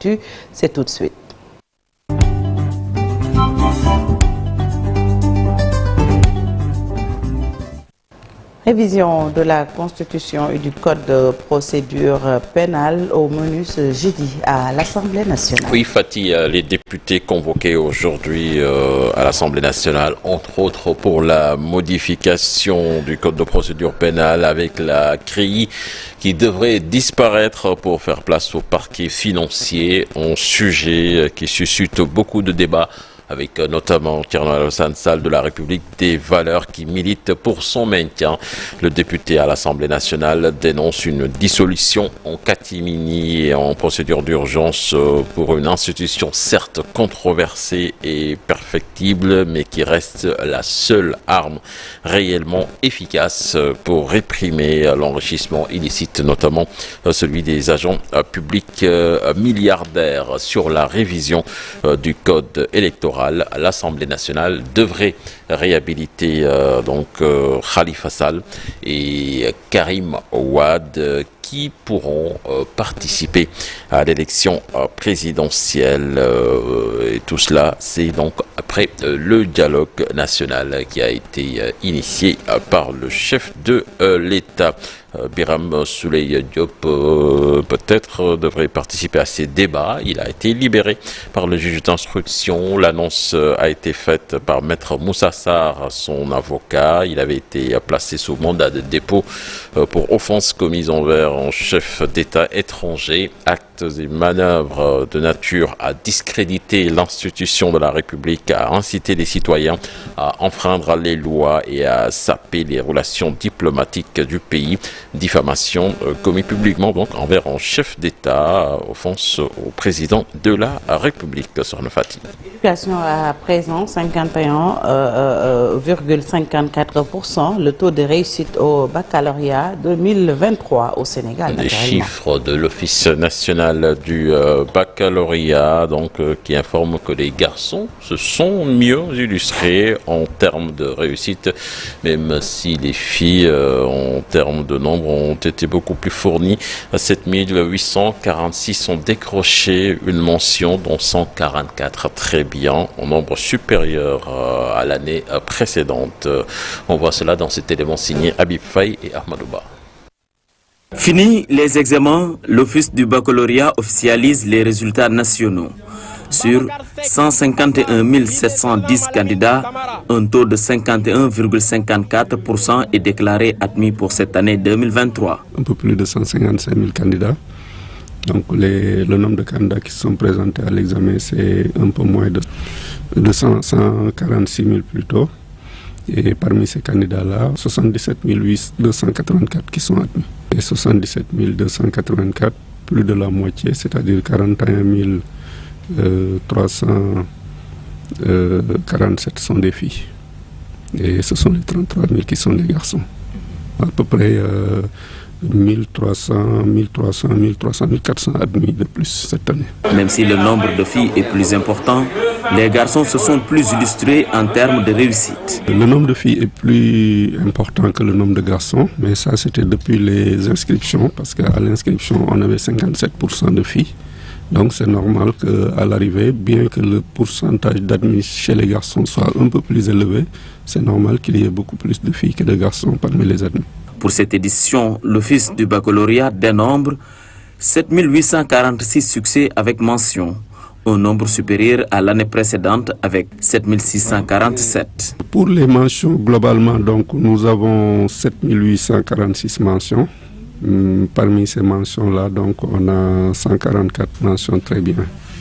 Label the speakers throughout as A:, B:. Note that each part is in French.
A: l'actu, c'est tout de suite. Révision de la Constitution et du Code de procédure pénale au menu ce jeudi à l'Assemblée nationale.
B: Oui, Fatih, les députés convoqués aujourd'hui à l'Assemblée nationale, entre autres pour la modification du Code de procédure pénale avec la CRI qui devrait disparaître pour faire place au parquet financier, un sujet qui suscite beaucoup de débats, avec notamment Thierno Alassane Sall de la République des Valeurs qui milite pour son maintien. Le député à l'Assemblée nationale dénonce une dissolution en catimini et en procédure d'urgence pour une institution certes controversée et perfectible, mais qui reste la seule arme réellement efficace pour réprimer l'enrichissement illicite, notamment celui des agents publics milliardaires. Sur la révision du code électoral, l'Assemblée nationale devrait réhabiliter Khalifa Sall et Karim Ouad qui pourront participer à l'élection présidentielle. Et tout cela, c'est donc après le dialogue national qui a été initié par le chef de l'État. Biram Souleye Diop peut-être devrait participer à ces débats. Il a été libéré par le juge d'instruction. L'annonce a été faite par Maître Moussa Sarr, son avocat. Il avait été placé sous mandat de dépôt pour offense commise envers un chef d'État étranger, actes et manœuvres de nature à discréditer l'institution de la République, à inciter les citoyens à enfreindre les lois et à saper les relations diplomatiques du pays. Diffamation commis publiquement donc envers un chef d'État, offense au président de la République, Sorna Fatih.
A: Éducation à présent, 51,54%, le taux de réussite au baccalauréat 2023 au Sénégal.
B: Les chiffres de l'Office national du baccalauréat qui informent que les garçons se sont mieux illustrés en termes de réussite, même si les filles en termes de nombre ont été beaucoup plus fournis. 7846 ont décroché une mention, dont 144 très bien, en nombre supérieur à l'année précédente. On voit cela dans cet élément signé Habib Faye et Ahmadouba.
C: Fini les examens, l'Office du baccalauréat officialise les résultats nationaux. Sur 151 710 candidats, un taux de 51,54% est déclaré admis pour cette année 2023.
D: Un peu plus de 155 000 candidats. Donc le nombre de candidats qui sont présentés à l'examen, c'est un peu moins de 146 000 plutôt. Et parmi ces candidats-là, 77 284 qui sont admis. Et 77 284, plus de la moitié, c'est-à-dire 41 347 sont des filles. Et ce sont les 33 000 qui sont des garçons. À peu près 1300, 1400 admis de plus cette année.
C: Même si le nombre de filles est plus important, les garçons se sont plus illustrés en termes de réussite.
D: Le nombre de filles est plus important que le nombre de garçons, mais ça c'était depuis les inscriptions, parce qu'à l'inscription on avait 57% de filles. Donc c'est normal qu'à l'arrivée, bien que le pourcentage d'admis chez les garçons soit un peu plus élevé, c'est normal qu'il y ait beaucoup plus de filles que de garçons parmi les admis.
C: Pour cette édition, l'Office du baccalauréat dénombre 7846 succès avec mention, un nombre supérieur à l'année précédente avec 7647.
D: Pour les mentions, globalement, donc, nous avons 7846 mentions. Parmi ces mentions-là, donc, on a 144 mentions très bien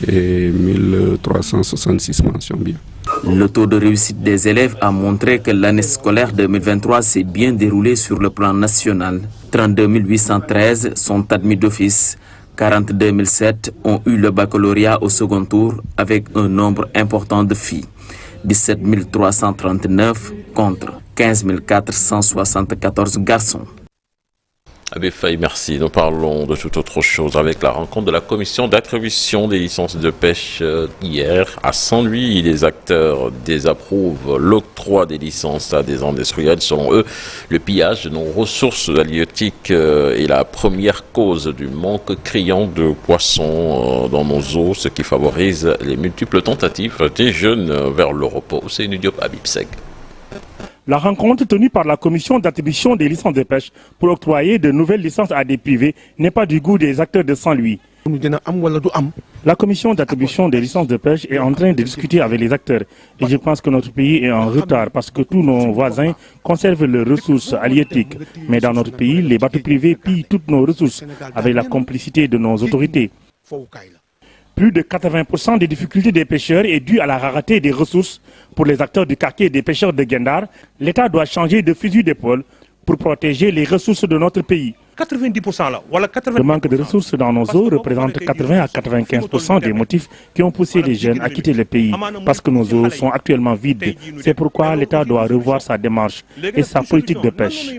D: et 1366 mentions bien.
C: Le taux de réussite des élèves a montré que l'année scolaire 2023 s'est bien déroulée sur le plan national. 32 813 sont admis d'office. 42 007 ont eu le baccalauréat au second tour avec un nombre important de filles. 17 339 contre 15 474 garçons.
B: Abbé Faye, merci. Nous parlons de toute autre chose avec la rencontre de la commission d'attribution des licences de pêche hier. À Saint-Louis, les acteurs désapprouvent l'octroi des licences à des industriels. Selon eux, le pillage de nos ressources halieutiques est la première cause du manque criant de poissons dans nos eaux, ce qui favorise les multiples tentatives des jeunes vers le repos. C'est une Diop Abibseg.
E: La rencontre tenue par la commission d'attribution des licences de pêche pour octroyer de nouvelles licences à des privés n'est pas du goût des acteurs de Saint-Louis. La commission d'attribution des licences de pêche est en train de discuter avec les acteurs et je pense que notre pays est en retard parce que tous nos voisins conservent leurs ressources halieutiques. Mais dans notre pays, les bateaux privés pillent toutes nos ressources avec la complicité de nos autorités. Plus de 80% des difficultés des pêcheurs est due à la rareté des ressources. Pour les acteurs du quartier des pêcheurs de Gendar, l'État doit changer de fusil d'épaule pour protéger les ressources de notre pays. Le manque de ressources dans nos eaux représente 80 à 95% des motifs qui ont poussé les jeunes à quitter le pays, parce que nos eaux sont actuellement vides. C'est pourquoi l'État doit revoir sa démarche et sa politique de pêche.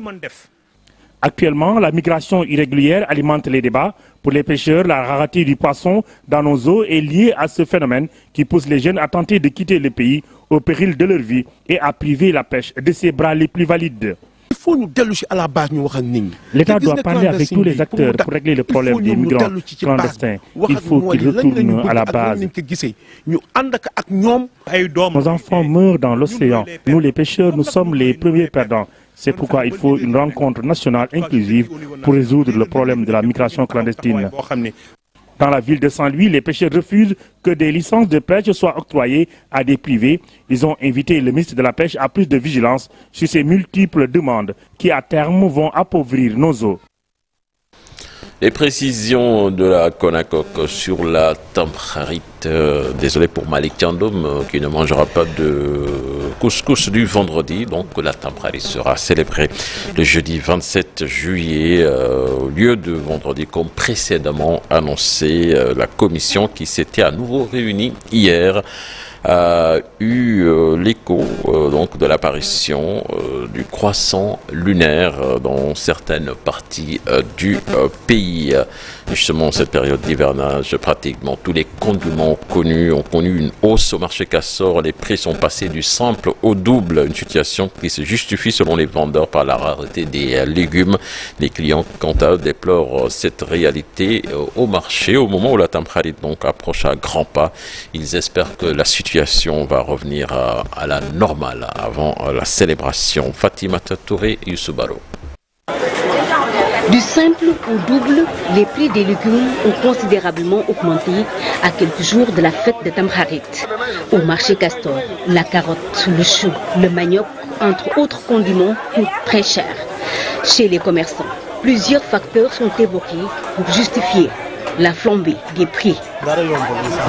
E: Actuellement, la migration irrégulière alimente les débats. Pour les pêcheurs, la rareté du poisson dans nos eaux est liée à ce phénomène qui pousse les jeunes à tenter de quitter le pays au péril de leur vie et à priver la pêche de ses bras les plus valides. L'État doit parler avec tous les acteurs pour régler le problème des migrants clandestins. Il faut qu'ils retournent à la base. Nos enfants meurent dans l'océan. Nous, les pêcheurs, nous sommes les premiers perdants. C'est pourquoi il faut une rencontre nationale inclusive pour résoudre le problème de la migration clandestine. Dans la ville de Saint-Louis, les pêcheurs refusent que des licences de pêche soient octroyées à des privés. Ils ont invité le ministre de la Pêche à plus de vigilance sur ces multiples demandes qui, à terme, vont appauvrir nos eaux.
B: Les précisions de la Conacoc sur la Tamkharit. Désolé pour Malik Thiandoum qui ne mangera pas de couscous du vendredi. Donc la Tamkharit sera célébrée le jeudi 27 juillet au lieu de vendredi comme précédemment annoncé. La commission qui s'était à nouveau réunie hier a eu l'écho donc de l'apparition du croissant lunaire dans certaines parties du pays. Justement, cette période d'hivernage, pratiquement tous les condiments connus ont connu une hausse au marché Castor. Les prix sont passés du simple au double, une situation qui se justifie selon les vendeurs par la rareté des légumes. Les clients, quant à eux, déplorent cette réalité au marché. Au moment où la Tamkharit donc approche à grands pas, ils espèrent que la situation va revenir à la normale avant la célébration. Fatimata Touré, Youssou Baro.
F: Du simple au double, les prix des légumes ont considérablement augmenté à quelques jours de la fête de Tamkharit. Au marché Castor, la carotte, le chou, le manioc, entre autres condiments, coûtent très cher. Chez les commerçants, plusieurs facteurs sont évoqués pour justifier la flambée des prix.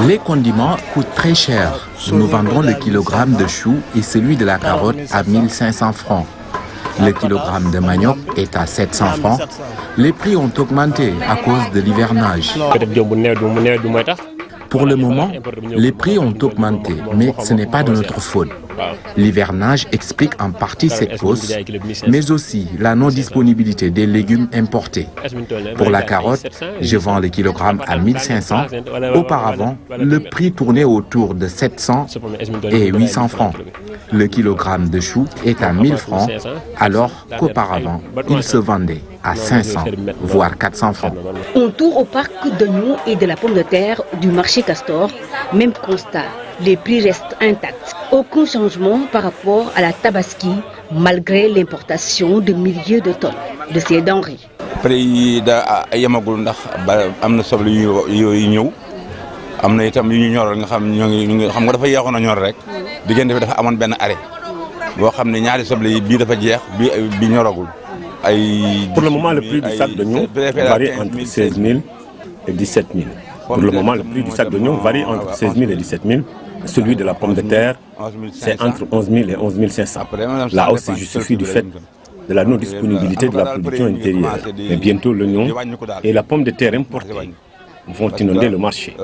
G: Les condiments coûtent très cher. Nous vendons le kilogramme de chou et celui de la carotte à 1500 francs. Le kilogramme de manioc est à 700 francs. Les prix ont augmenté à cause de l'hivernage. Pour le moment, les prix ont augmenté, mais ce n'est pas de notre faute. L'hivernage explique en partie cette hausse, mais aussi la non-disponibilité des légumes importés. Pour la carotte, je vends le kilogramme à 1500. Auparavant, le prix tournait autour de 700 et 800 francs. Le kilogramme de chou est à 1000 francs, alors qu'auparavant, il se vendait à 500, voire 400 francs.
F: On tourne au parc d'oignons et de la pomme de terre du marché Castor. Même constat, les prix restent intacts. Aucun changement par rapport à la Tabaski, malgré l'importation de milliers de tonnes de ces denrées.
E: Pour le moment, le prix du sac d'oignon varie entre 16 000 et 17 000. Pour le moment, le prix du sac d'oignon varie entre 16 000 et 17 000. Celui de la pomme de terre, c'est entre 11 000 et 11 500. La hausse se justifie du fait de la non-disponibilité de la production intérieure. Mais bientôt, l'oignon et la pomme de terre importée vont inonder le marché.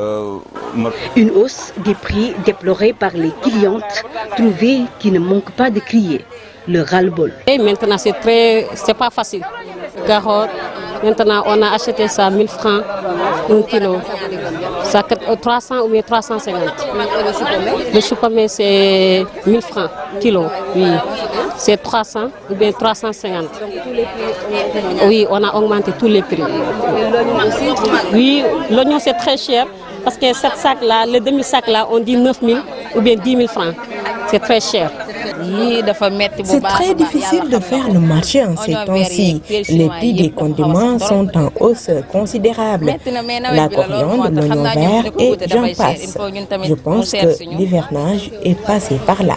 F: Une hausse des prix déplorée par les clientes trouvées qui ne manquent pas de crier le ras-le-bol.
H: Et maintenant, c'est pas facile. Carottes, Maintenant, on a acheté ça 1000 francs, 1 kilo. Ça coûte 300 ou bien 350. Le chou-pommé, c'est 1000 francs, kilo. Oui. C'est 300 ou bien 350. Oui, on a augmenté tous les prix. Oui, l'oignon, c'est très cher. Parce que cette sac-là, le demi-sac-là, on dit 9 000 ou bien 10 000 francs. C'est très cher.
I: C'est très difficile de faire le marché en ces temps-ci. Les prix des condiments sont en hausse considérable. La coriandre, l'oignon vert et j'en passe. Je pense que l'hivernage est passé par là.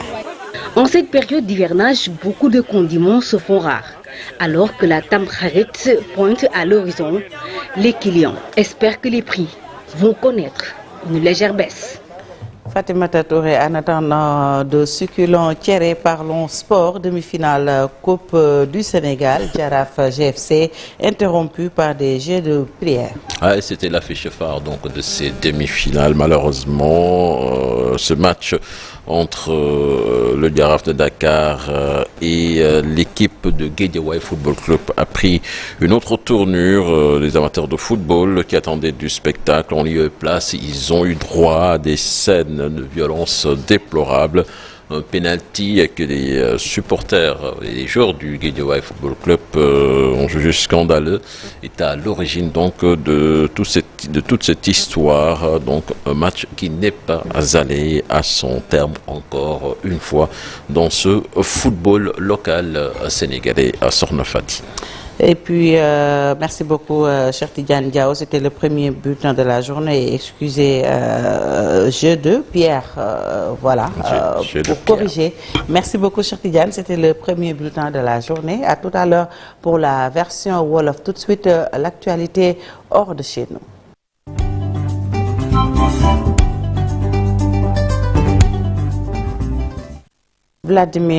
F: En cette période d'hivernage, beaucoup de condiments se font rares. Alors que la Tamkharit pointe à l'horizon, les clients espèrent que les prix vont connaître une légère baisse.
A: Fatimata Touré, en attendant de succulents tiérés, parlons sport. Demi-finale Coupe du Sénégal, Jaraaf GFC, interrompu par des jets de prière.
B: C'était l'affiche phare donc, de ces demi-finales. Malheureusement, ce match entre le Jaraaf de Dakar et l'équipe de Guédiawaye Football Club a pris une autre tournure. Les amateurs de football qui attendaient du spectacle ont lieu place. Ils ont eu droit à des scènes de violence déplorables. Un penalty que les supporters et les joueurs du Guédiawaye Football Club ont jugé scandaleux est à l'origine donc de toute cette histoire. Donc un match qui n'est pas allé à son terme encore une fois dans ce football local sénégalais à Sorna Fati.
A: Et puis, merci beaucoup, cher Tidiane Diao. C'était le premier bulletin de la journée. Excusez, jeu de Pierre. Voilà, pour corriger. Merci beaucoup, cher Tidiane. C'était le premier bulletin de la journée. À tout à l'heure pour la version Wolof. Tout de suite, l'actualité hors de chez nous. Vladimir